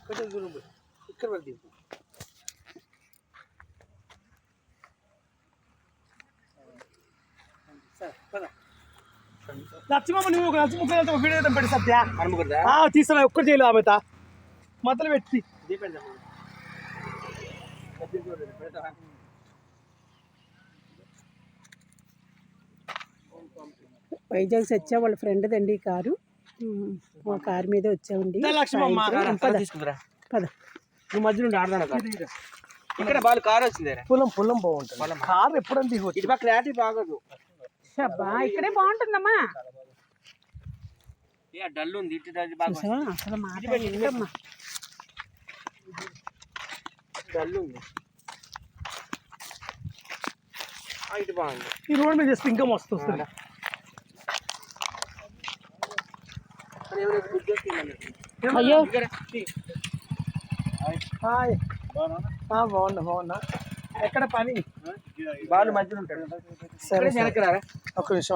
కొంచెం దూరం పోయి ఇక్కడ పడి దింపు. లక్ష్మమ్మ నువ్వు ఒక లక్ష్మీ వీడియో పెట్టి సత్య తీసుకురా ఒక్కటి చేయలేదు ఆమె మొదలు పెట్టి వైజాగ్ సత్య వాళ్ళ ఫ్రెండ్ దండి ఈ కారు. మా కారు మీద వచ్చామండి. పద నువ్వు మధ్యలో ఆడదాను ఇక్కడ వాళ్ళు కారు వచ్చింది. పొలం బాగుంటుంది. కారు ఎప్పుడంటే ఇటు పక్క క్లారిటీ బాగోదు. ఇక్కడే బాగుంటుందమ్మా. డల్ ఉంది ఇటు అసలు మాట్లాడమ్మా. డల్ ఉంది. ఇటు బాగుంది. ఈ రోడ్ మీద చేస్తే ఇంకా మస్తు వస్తుంది. అయ్యో బాగున్నా ఎక్కడ పని వాళ్ళు మధ్యలో ఉంటాడు. సరే ఒక్క నిమిషం.